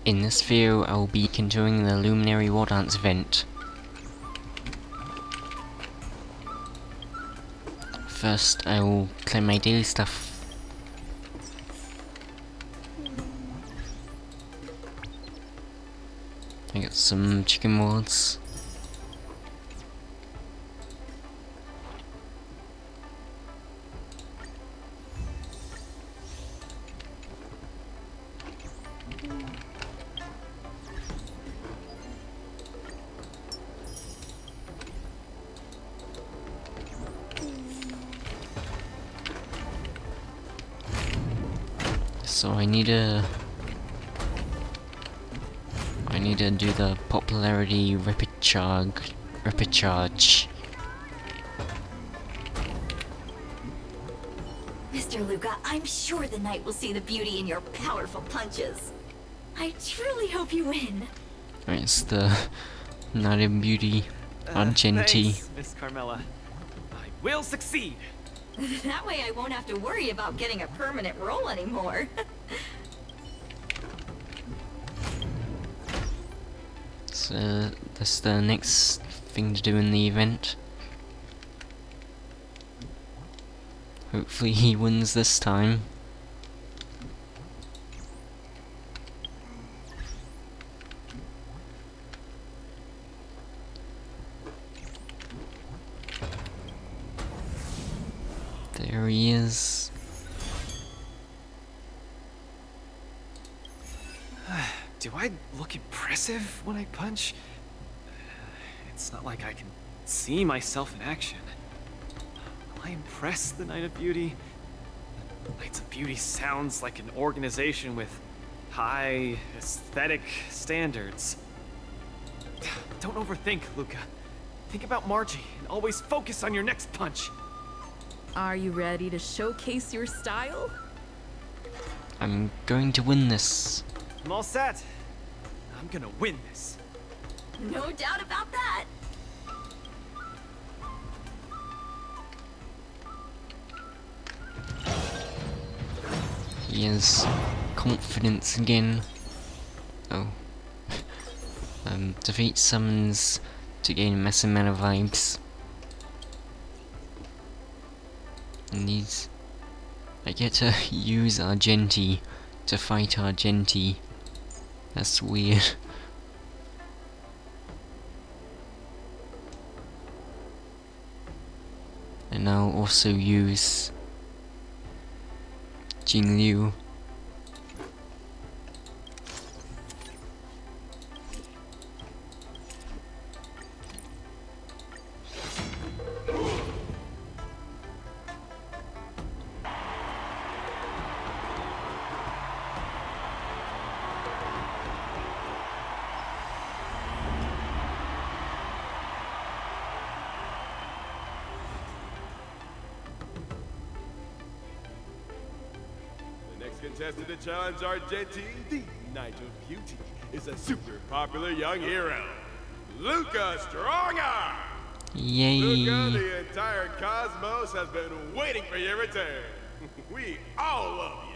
In this video, I will be continuing the Luminary Wardance event. First, I will claim my daily stuff. I got some chicken wards. So I need to do the popularity rapid charge. Mr. Luca, I'm sure the knight will see the beauty in your powerful punches. I truly hope you win. Right, it's the Knight of Beauty, Argenti. Thanks, Miss Carmela. I will succeed. That way I won't have to worry about getting a permanent role anymore. So that's the next thing to do in the event. Hopefully he wins this time. There he is. Do I look impressive when I punch? It's not like I can see myself in action. Will I impress the Knight of Beauty? The Knights of Beauty sounds like an organization with high aesthetic standards. Don't overthink, Luca. Think about Margie and always focus on your next punch. Are you ready to showcase your style? I'm going to win this. I'm all set. I'm gonna win this. No doubt about that. He has confidence again. Oh. Defeat summons to gain massive amount of vibes. And these... I get to use Argenti to fight Argenti. That's weird. And I'll also use Jingliu. Contestant to challenge Argenti, the Knight of Beauty, is a super popular young hero, Luca Strongarm! Yay! Luca, the entire cosmos has been waiting for your return. We all love you.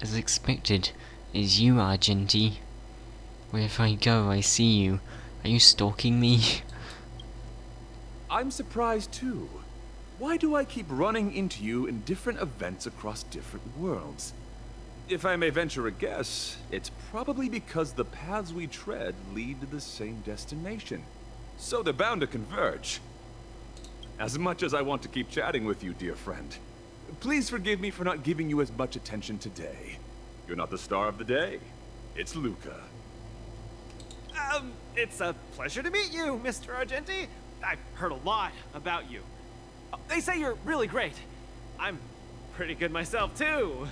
As expected, is you, Argenti. Wherever I go, I see you. Are you stalking me? I'm surprised too. Why do I keep running into you in different events across different worlds? If I may venture a guess, it's probably because the paths we tread lead to the same destination. So they're bound to converge. As much as I want to keep chatting with you, dear friend, please forgive me for not giving you as much attention today. You're not the star of the day. It's Luca. It's a pleasure to meet you, Mr. Argenti. I've heard a lot about you. They say you're really great. I'm pretty good myself, too.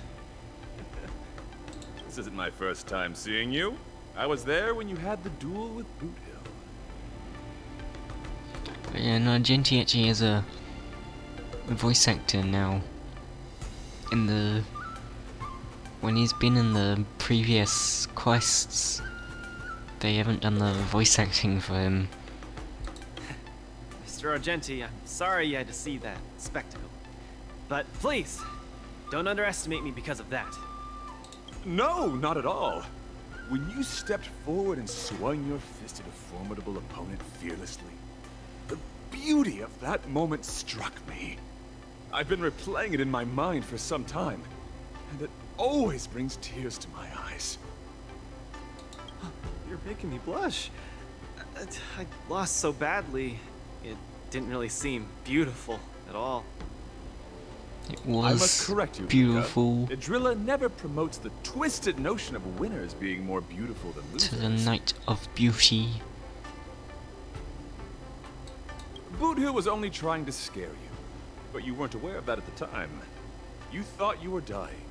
This isn't my first time seeing you. I was there when you had the duel with Boot Hill. But yeah, no, Argenti actually has a voice actor now. When he's been in the previous quests, they haven't done the voice acting for him. Mr. Argenti, I'm sorry you had to see that spectacle. But please, don't underestimate me because of that. No, not at all. When you stepped forward and swung your fist at a formidable opponent fearlessly, the beauty of that moment struck me. I've been replaying it in my mind for some time, and it always brings tears to my eyes. You're making me blush. I lost so badly, it didn't really seem beautiful at all. It I must was correct you, beautiful Luca. Idrilla never promotes the twisted notion of winners being more beautiful than losers. to the Night of Beauty. Boothill was only trying to scare you, but you weren't aware of that at the time. You thought you were dying,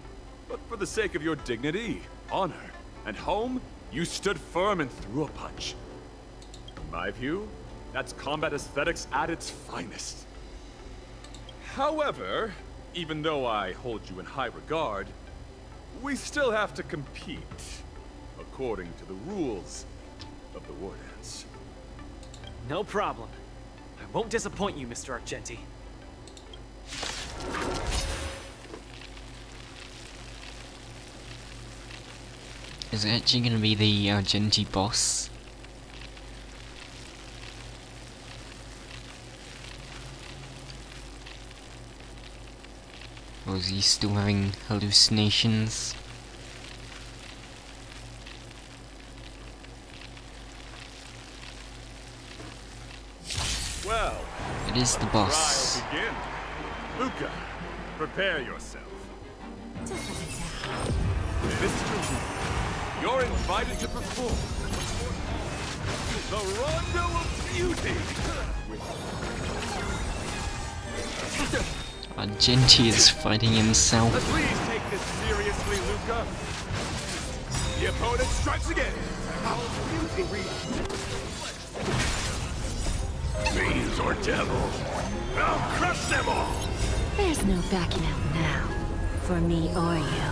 but for the sake of your dignity, honor, and home, you stood firm and threw a punch. In my view, that's combat aesthetics at its finest. However, even though I hold you in high regard, we still have to compete, according to the rules of the Wardance. No problem. I won't disappoint you, Mr. Argenti. Is it actually going to be the Argenti boss? Or is he still having hallucinations? Well, It is the boss. trial begin. Luca, prepare yourself. Mr. You're invited to perform the Rondo of Beauty. Argenti is fighting himself. Please take this seriously, Luca. The opponent strikes again. Fiends or devils, I'll crush them all. There's no backing out now, for me or you.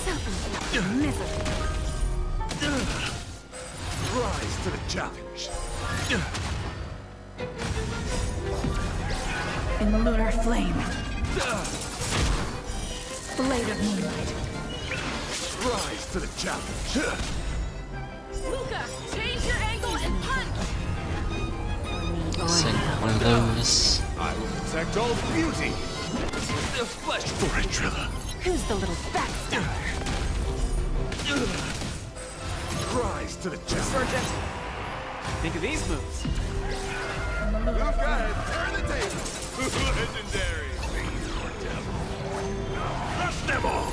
Self-inflicted misery. Rise to the challenge. In the lunar flame. Blade of moonlight. Rise to the challenge. Luca, change your angle and punch! Send one of those. I will protect all beauty. The flesh for it, Trilla. Who's the little backstabber? Rise to the Mr. challenge. Argenti, think of these moves. Luca, turn the table. Legendary. Fiends or devils. Crush them all.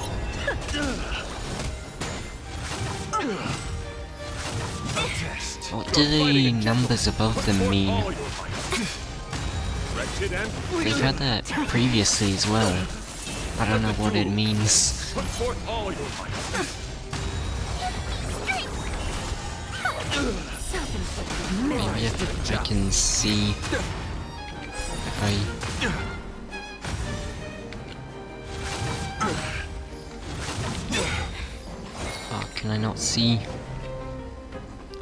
A test. What do the numbers above them mean? All your might. Wretched and We've had that previously as well. I don't know what it means. put forth all your might. Self-inflicted Maybe misery. if I can see if I... Oh, can I not see?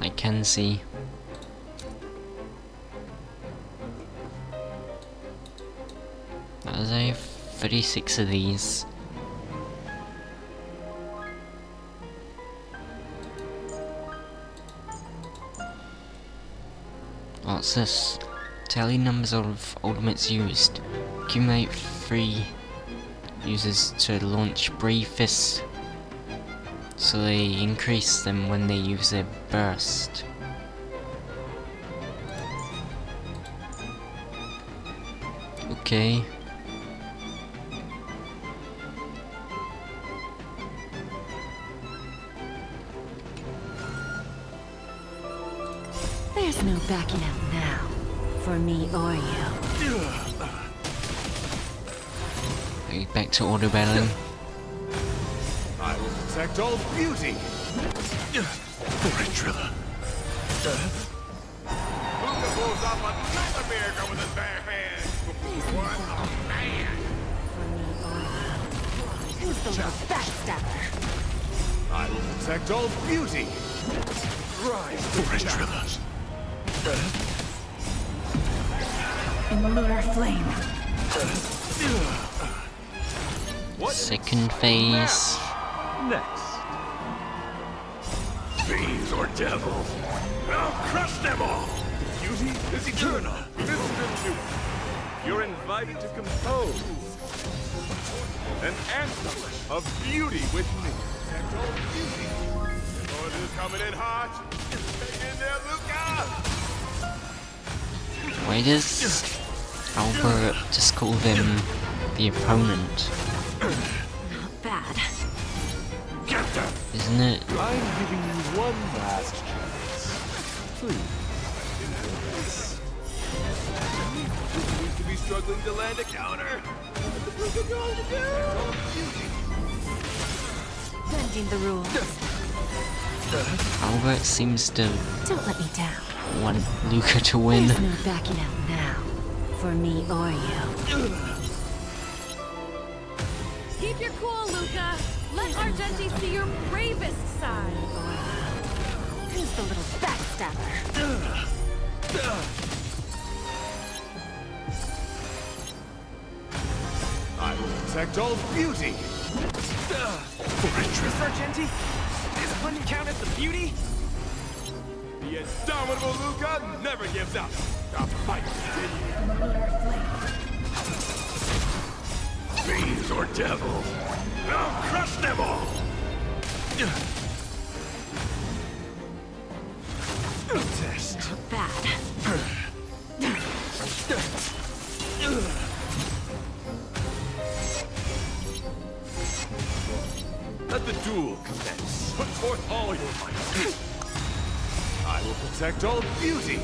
I can see. As I have 36 of these. What's this? Tally numbers of ultimates used. Accumulate 3 users to launch Brave Fist. So they increase them when they use their burst. Okay. There's no backing out now, for me or you. Back to auto battling. I will protect all beauty. For it, Trilla. Luca pulls off another miracle with his bare hands. What a man! Who's the little backstabber? I will protect all beauty. Rise to the challenge. In the lunar flame. What Second phase. Next. Fiends or devils, I'll crush them all! Beauty is eternal! Mr. Luke, you're invited to compose an anthem of beauty with me. Protect all beauty. The Lord is coming in hot. Hang in there, Luca! Why does Albert just call them the opponent? Not bad. Get them! Isn't it? I'm giving you one last chance. Please. Seems to be struggling to land a counter. What the fuck are going to do? Bending the rules. Albert seems to Don't let me down. want Luca to win. There's no backing out now. For me or you. Keep your cool, Luca. Let Argenti see your bravest side. Who's the little backstabber? I will protect all beauty. Miss Argenti? Does one count as the beauty? The indomitable Luca never gives up. The fight continues. Fiends or devils, I'll crush them all! Test. Not bad. Let the duel commence. Put forth all your might. I will protect all beauty.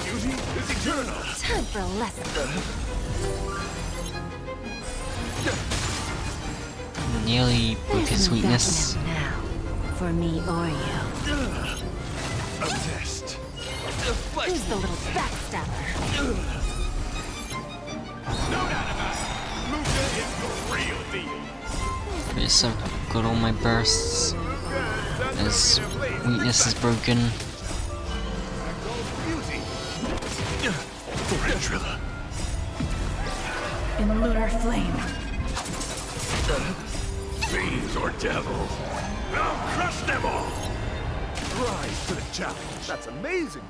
Beauty is eternal. Time for a lesson. Nearly broke his There's no weakness. backing out now. For me or you. A test. Who's the little backstabber? No doubt about it. Luca is the real deal. But so got all my bursts. His weakness is broken. Trilla. In lunar flame. Fiends or devils, I'll crush them all! Rise to the challenge. That's amazing.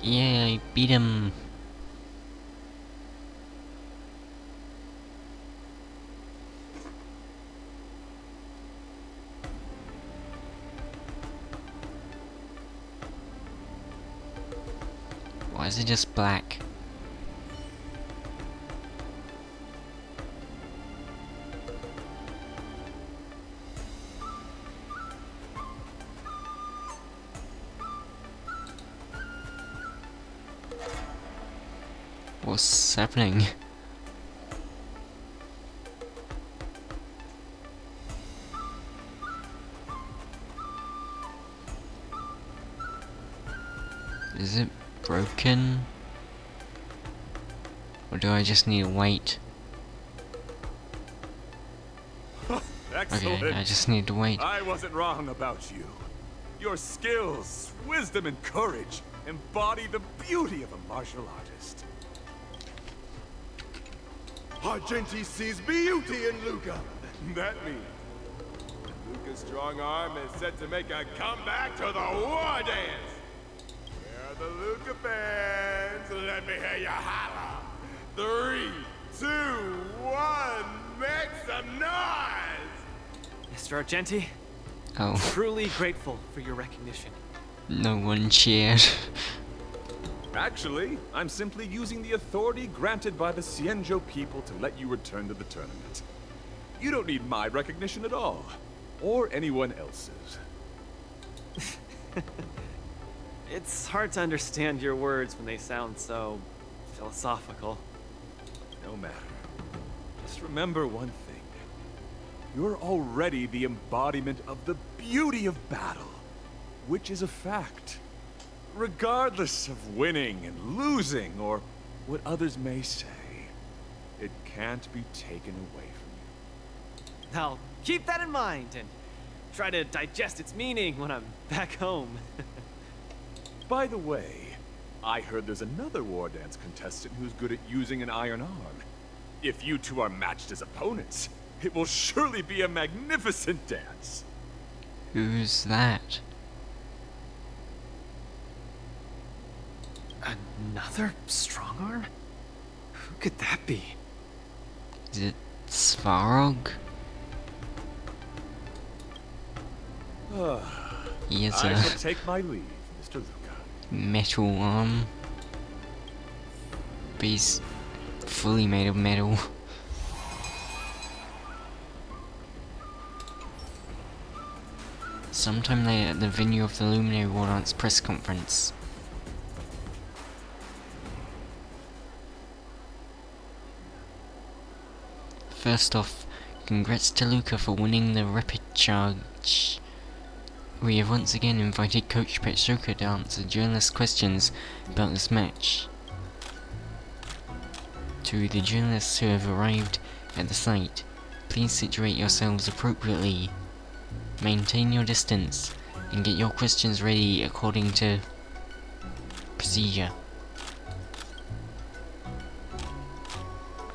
Yeah, I beat him. Why is it just black? What's happening? Is it broken? Or do I just need to wait? Excellent. Okay, I just need to wait. I wasn't wrong about you. Your skills, wisdom, and courage embody the beauty of a martial artist. Argenti sees beauty in Luca. That means Luca's strong arm is set to make a comeback to the Wardance. Where are the Luca fans? Let me hear you holler. 3, 2, 1, make some noise! Mr. Argenti, Oh, truly grateful for your recognition. no one cheered. Actually, I'm simply using the authority granted by the Cienjo people to let you return to the tournament. You don't need my recognition at all, or anyone else's. It's hard to understand your words when they sound so philosophical. No matter. Just remember one thing. You're already the embodiment of the beauty of battle, which is a fact. Regardless of winning and losing, or what others may say, it can't be taken away from you. I'll keep that in mind and try to digest its meaning when I'm back home. By the way, I heard there's another Wardance contestant who's good at using an iron arm. If you two are matched as opponents, it will surely be a magnificent dance. Who's that? Another strong arm? Who could that be? Is it Svarog? He has I a shall take my leave, Mr. Luca. metal arm. But he's fully made of metal. Sometime later at the venue of the Luminary Wardance press conference. First off, congrats to Luca for winning the repechage. We have once again invited Coach Patchsoka to answer journalist questions about this match. To the journalists who have arrived at the site, please situate yourselves appropriately, maintain your distance, and get your questions ready according to procedure.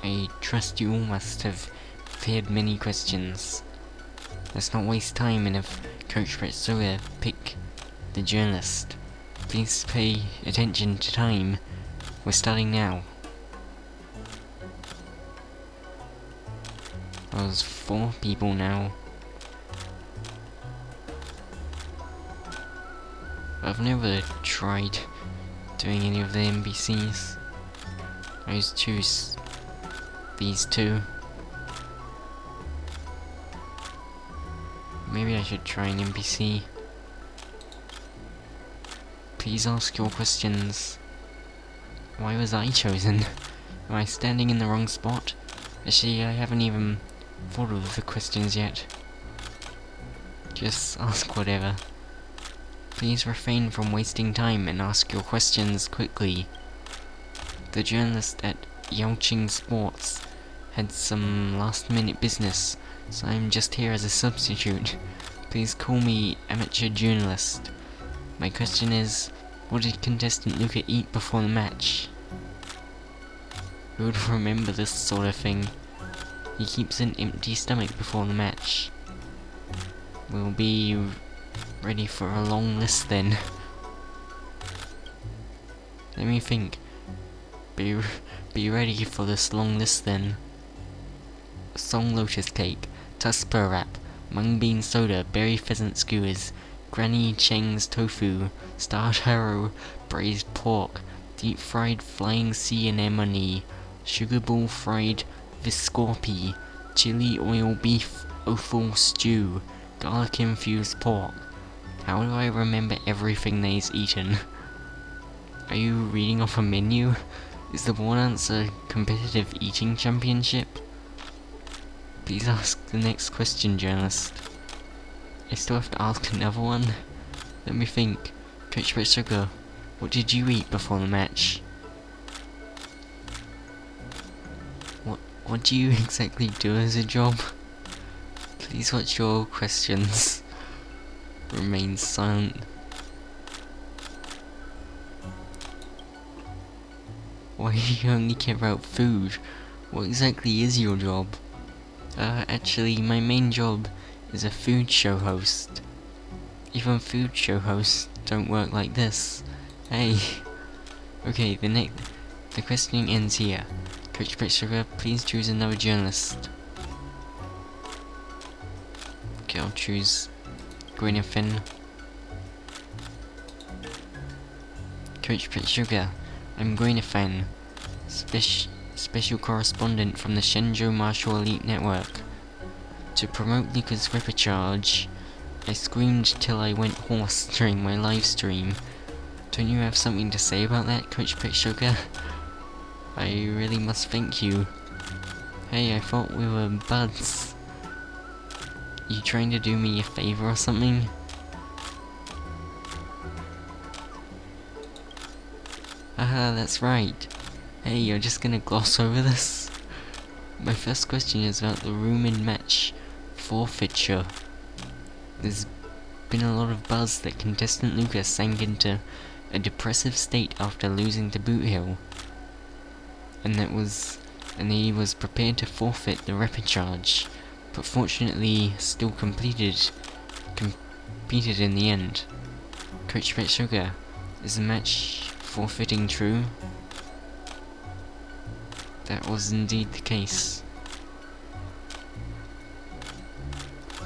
I trust you all must have prepared many questions. Let's not waste time and have Coach Patchsoka pick the journalist. Please pay attention to time. We're starting now. There's 4 people now. I've never tried doing any of the NPCs. I just choose these 2. Maybe I should try an NPC. Please ask your questions. Why was I chosen? Am I standing in the wrong spot? Actually, I haven't even thought of the questions yet. Just ask whatever. Please refrain from wasting time and ask your questions quickly. The journalist at Yaoqing Sports had some last-minute business, so I'm just here as a substitute. Please call me amateur journalist. My question is, what did contestant Luca eat before the match? Who would remember this sort of thing? He keeps an empty stomach before the match. We'll be ready for a long list then. Let me think. Be ready for this long list then. Song Lotus Cake, Tusper Wrap, Mung Bean Soda, Berry Pheasant Skewers, Granny Cheng's Tofu, Star Taro Braised Pork, Deep Fried Flying Sea Anemone, Sugar Ball Fried Viscorpi, Chili Oil Beef Offal Stew, Garlic Infused Pork. How do I remember everything that he's eaten? Are you reading off a menu? Is the Wardance a competitive eating championship? Please ask the next question, journalist. I still have to ask another one? Let me think. Coach Patchsoka, what did you eat before the match? What do you exactly do as a job? Please watch your questions. Remain silent. Why do you only care about food? What exactly is your job? Actually, my main job is a food show host. Even food show hosts don't work like this. Hey. Okay, the questioning ends here. Coach Patchsoka, please choose another journalist. Okay, I'll choose Gwyneth. Coach Patchsoka, I'm Gwyneth, special correspondent from the Shenzhou Martial Elite Network. To promote Luca's repechage, I screamed till I went hoarse during my live stream. Don't you have something to say about that, Coach Patchsoka? I really must thank you. Hey, I thought we were buds. You trying to do me a favor or something? Haha, that's right. Hey, you're just gonna gloss over this? My first question is about the rumored match forfeiture. There's been a lot of buzz that contestant Luca sank into a depressive state after losing to Boot Hill. And that was and he was prepared to forfeit the rapid charge, but fortunately still competed in the end. Coach Patchsoka, is the match forfeiting true? That was indeed the case.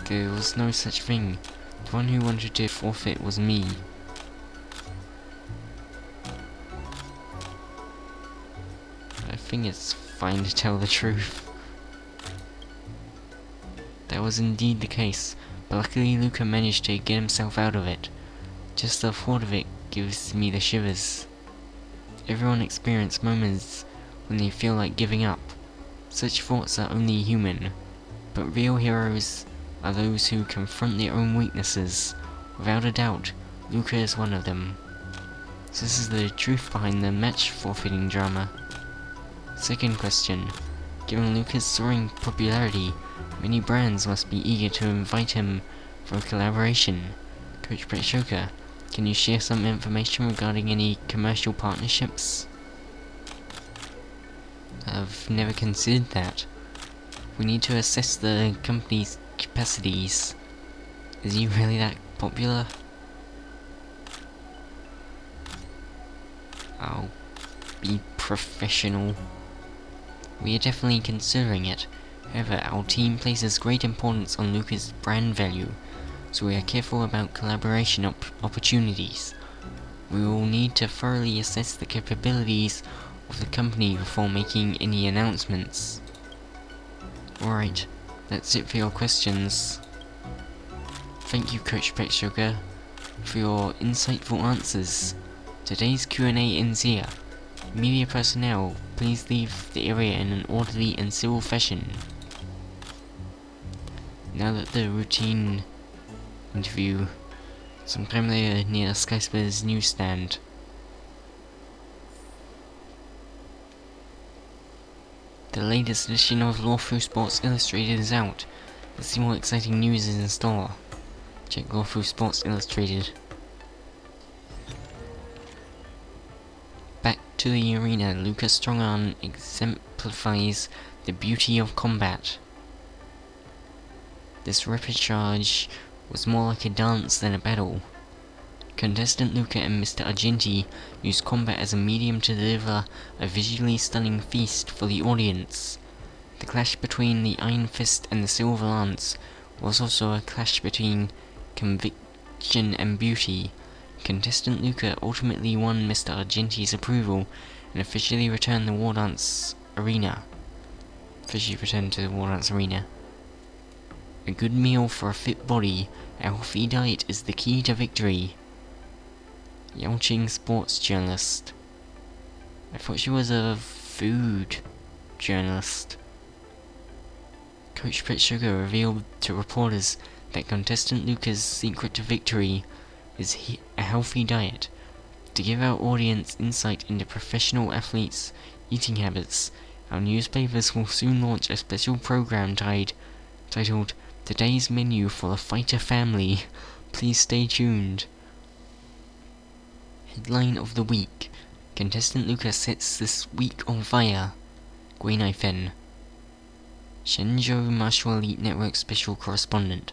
There was no such thing. The one who wanted to forfeit was me. I think it's fine to tell the truth. That was indeed the case, but luckily Luca managed to get himself out of it. Just the thought of it gives me the shivers. Everyone experiences moments when they feel like giving up. Such thoughts are only human, but real heroes are those who confront their own weaknesses. Without a doubt, Luca is one of them. So this is the truth behind the match forfeiting drama. Second question. Given Luca's soaring popularity, many brands must be eager to invite him for a collaboration. Coach Patchsoka, can you share some information regarding any commercial partnerships? I've never considered that. We need to assess the company's capacities. Is he really that popular? I'll be professional. We are definitely considering it. However, our team places great importance on Luca's brand value, so we are careful about collaboration opportunities. We will need to thoroughly assess the capabilities of the company before making any announcements. Alright, that's it for your questions. Thank you, Coach Patchsoka, for your insightful answers. Today's Q&A ends here. Media personnel, please leave the area in an orderly and civil fashion. Now that the routine interview, sometime later near Skyspace's newsstand. The latest edition of Lawful Sports Illustrated is out. Let's see what exciting news is in store. Check Lawful Sports Illustrated. Back to the arena, Luca's strong arm exemplifies the beauty of combat. This rapid charge was more like a dance than a battle. Contestant Luca and Mr. Argenti used combat as a medium to deliver a visually stunning feast for the audience. The clash between the Iron Fist and the Silver Lance was also a clash between conviction and beauty. Contestant Luca ultimately won Mr. Argenti's approval and officially returned to the Wardance arena. A good meal for a fit body, a healthy diet is the key to victory. Yao sports journalist. I thought she was a food journalist. Coach Patchsoka revealed to reporters that contestant Luca's secret to victory is a healthy diet. To give our audience insight into professional athletes' eating habits, our newspapers will soon launch a special program titled Today's Menu for the Fighter Family. Please stay tuned. Headline of the week. Contestant Luca sets this week on fire. Guinaifen. Shenzhou Martial Elite Network Special Correspondent.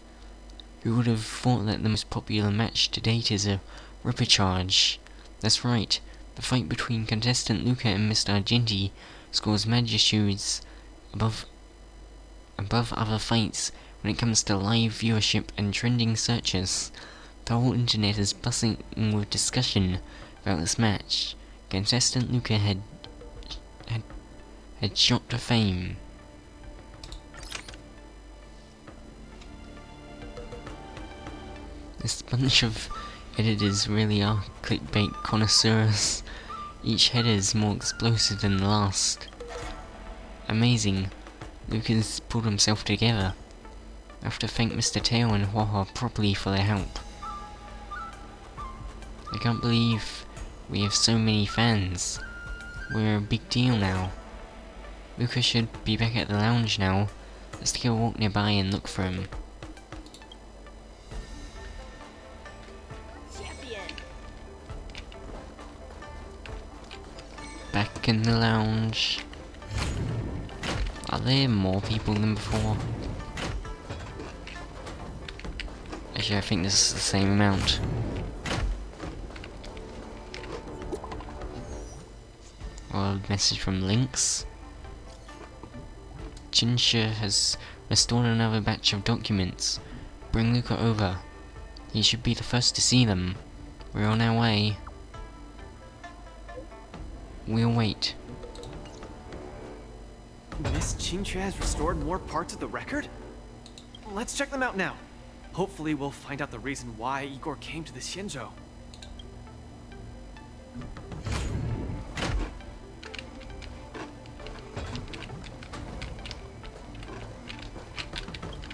Who would have thought that the most popular match to date is a rapid charge? That's right, the fight between contestant Luca and Mr. Argenti scores magnitudes above other fights when it comes to live viewership and trending searches. The whole internet is buzzing with discussion about this match. Contestant Luca had shot to fame. This bunch of editors really are clickbait connoisseurs. Each header is more explosive than the last. Amazing. Luca's pulled himself together. I have to thank Mr. Teo and Huaha properly for their help. I can't believe we have so many fans. We're a big deal now. Luca should be back at the lounge now. Let's take a walk nearby and look for him. Back in the lounge. Are there more people than before? Actually, I think this is the same amount. Well, a message from Lynx. Jinsha has restored another batch of documents. Bring Luca over. He should be the first to see them. We're on our way. We'll wait. Miss Qingque has restored more parts of the record? Let's check them out now. Hopefully we'll find out the reason why Igor came to the Xianzhou.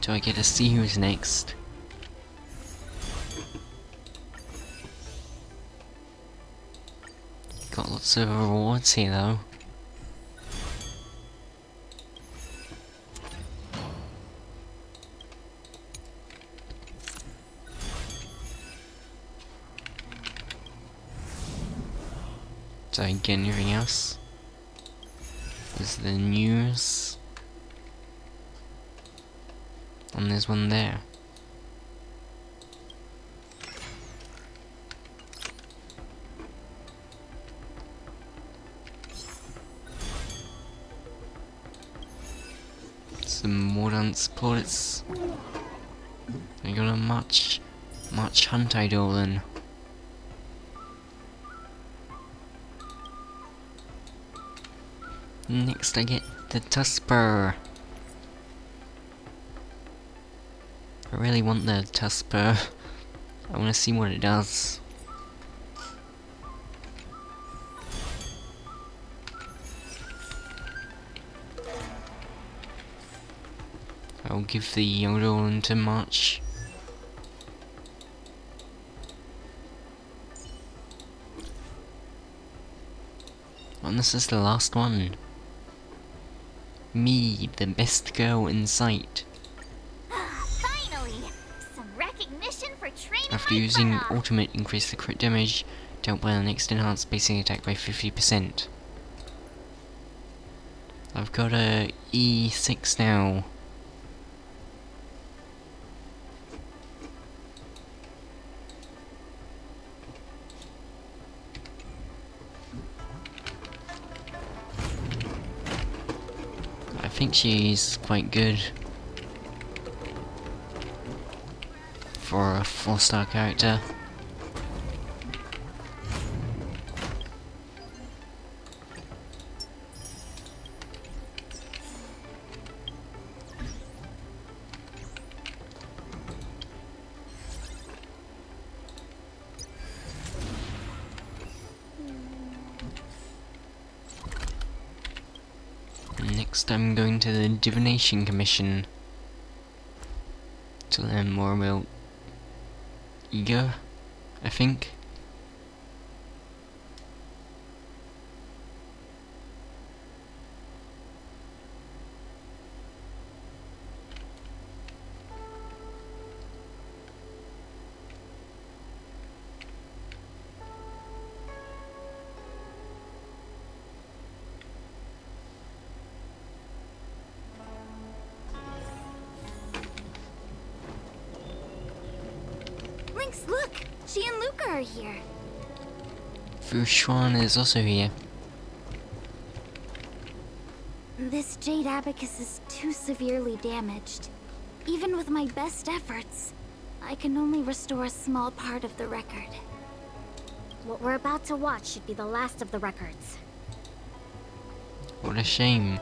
Do I get to see who's next? Got lots of rewards here though. Did I get anything else? There's the news. And there's one there. Some Wardance bullets. I got a much Honkai doll then. Next I get the Tusper. I really want the Tusper. I want to see what it does. I'll give the Yodel to March. And this is the last one. Me, the best girl in sight. Finally! Some recognition for training. After using ultimate, increase the crit damage dealt by the next enhanced basic attack by 50%. I've got a E6 now. I think she's quite good for a 4-star character. Next I'm going to the Divination Commission to learn more about Igor, I think. Lynx, look! She and Luca are here. Fushuan is also here. This jade abacus is too severely damaged. Even with my best efforts, I can only restore a small part of the record. What we're about to watch should be the last of the records. What a shame.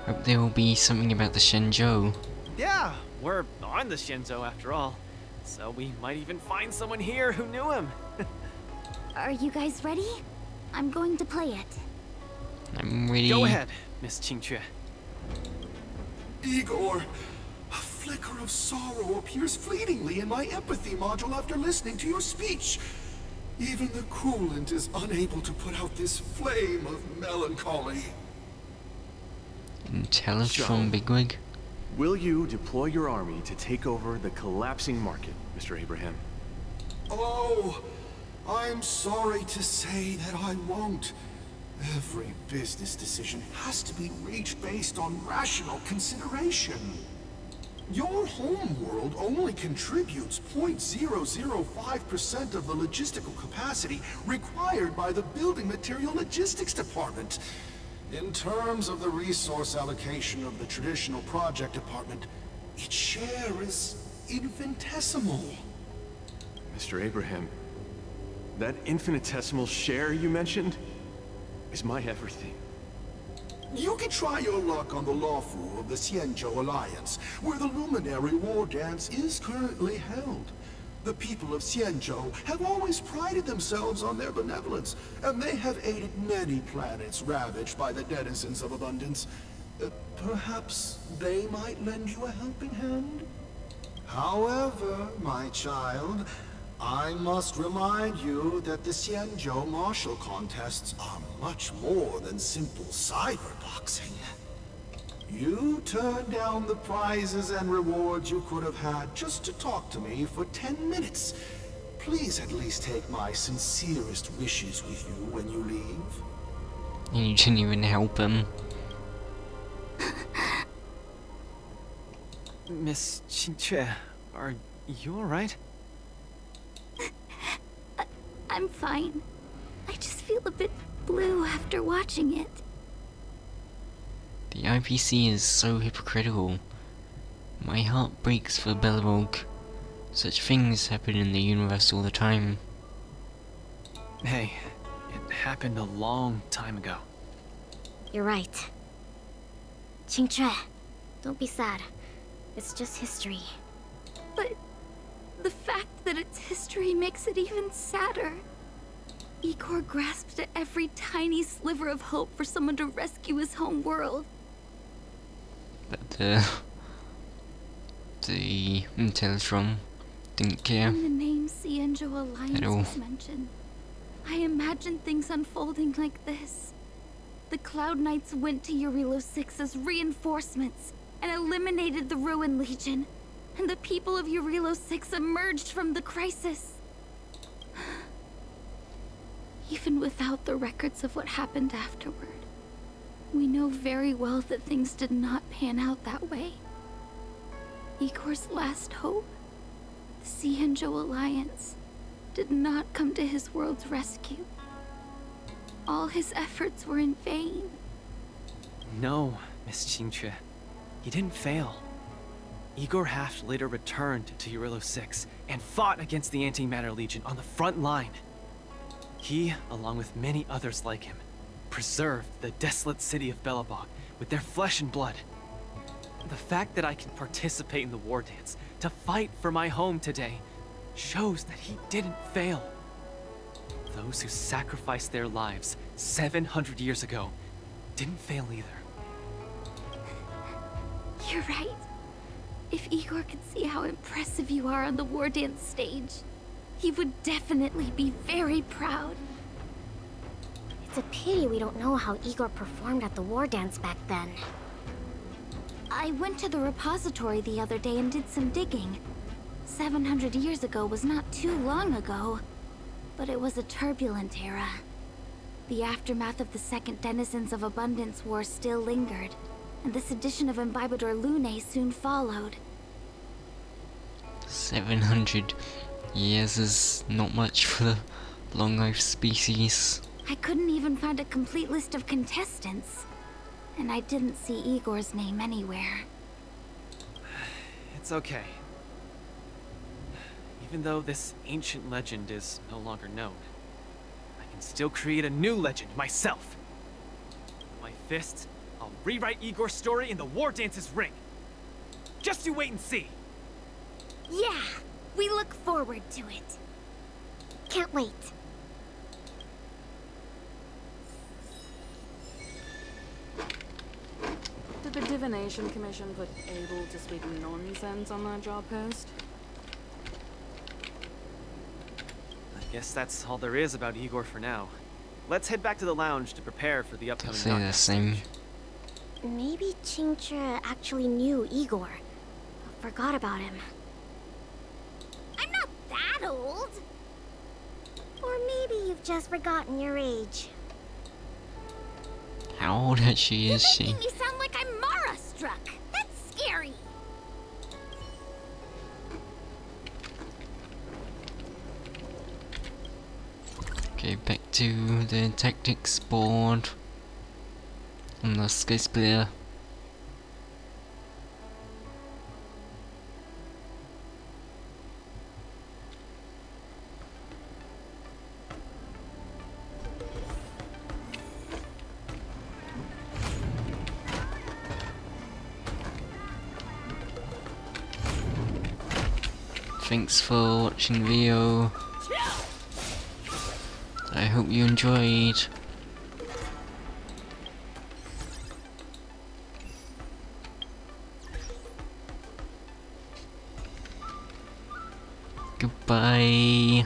Hope there will be something about the Shenzhou. Yeah, we're on the Xianzhou after all. So we might even find someone here who knew him. Are you guys ready? I'm going to play it. I'm really... Go ahead, Miss Qingque. Igor, a flicker of sorrow appears fleetingly in my empathy module after listening to your speech. Even the coolant is unable to put out this flame of melancholy. Intelligence from Bigwig. Will you deploy your army to take over the collapsing market, Mr. Abraham? Oh, I'm sorry to say that I won't. Every business decision has to be reached based on rational consideration. Your homeworld only contributes 0.005% of the logistical capacity required by the Building Material Logistics Department. In terms of the resource allocation of the traditional project department, its share is infinitesimal. Mr. Abraham, that infinitesimal share you mentioned is my everything. You can try your luck on the lawful of the Xianzhou Alliance, where the Luminary Wardance is currently held. The people of Xianzhou have always prided themselves on their benevolence, and they have aided many planets ravaged by the denizens of abundance. Perhaps they might lend you a helping hand? However, my child, I must remind you that the Xianzhou martial contests are much more than simple cyberboxing. You turned down the prizes and rewards you could have had just to talk to me for 10 minutes. Please at least take my sincerest wishes with you when you leave. And you didn't even help him. Miss Qingque, are you alright? I'm fine. I just feel a bit blue after watching it. The IPC is so hypocritical. My heart breaks for Bellerogue. Such things happen in the universe all the time. Hey, it happened a long time ago. You're right. Qingque, don't be sad. It's just history. But the fact that it's history makes it even sadder. Igor grasped at every tiny sliver of hope for someone to rescue his home world. But the Inteltron didn't care. When the name Xianzhou Alliance was mentioned, I imagined things unfolding like this. The Cloud Knights went to Eurilo 6 as reinforcements and eliminated the Ruin Legion, and the people of Eurilo 6 emerged from the crisis. Even without the records of what happened afterward, we know very well that things did not pan out that way. Igor's last hope, the Xianzhou Alliance, did not come to his world's rescue. All his efforts were in vain. No, Miss Qingque. He didn't fail. Igor Haft later returned to Eurilo 6 and fought against the Antimatter Legion on the front line. He, along with many others like him, preserved the desolate city of Bellerogue with their flesh and blood. The fact that I can participate in the war dance to fight for my home today shows that he didn't fail. Those who sacrificed their lives 700 years ago didn't fail either. You're right. If Igor could see how impressive you are on the war dance stage, he would definitely be very proud. It's a pity we don't know how Igor performed at the war dance back then. I went to the repository the other day and did some digging. 700 years ago was not too long ago, but it was a turbulent era. The aftermath of the Second Denizens of Abundance War still lingered, and the sedition of Imbibador Lune soon followed. 700 years is not much for the long-life species. I couldn't even find a complete list of contestants, and I didn't see Igor's name anywhere. It's okay. Even though this ancient legend is no longer known, I can still create a new legend myself. With my fist, I'll rewrite Igor's story in the War Dance's ring. Just you wait and see. Yeah, we look forward to it. Can't wait. Did the Divination Commission put able to speak nonsense on that job post? I guess that's all there is about Igor for now. Let's head back to the lounge to prepare for the upcoming Say the same. Maybe Qingque actually knew Igor. Forgot about him. I'm not that old. Or maybe you've just forgotten your age. How old actually is she? You're making me sound like I'm Mara-struck. That's scary. Okay, back to the tactics board on the Space player. Thanks for watching the video. I hope you enjoyed. Goodbye.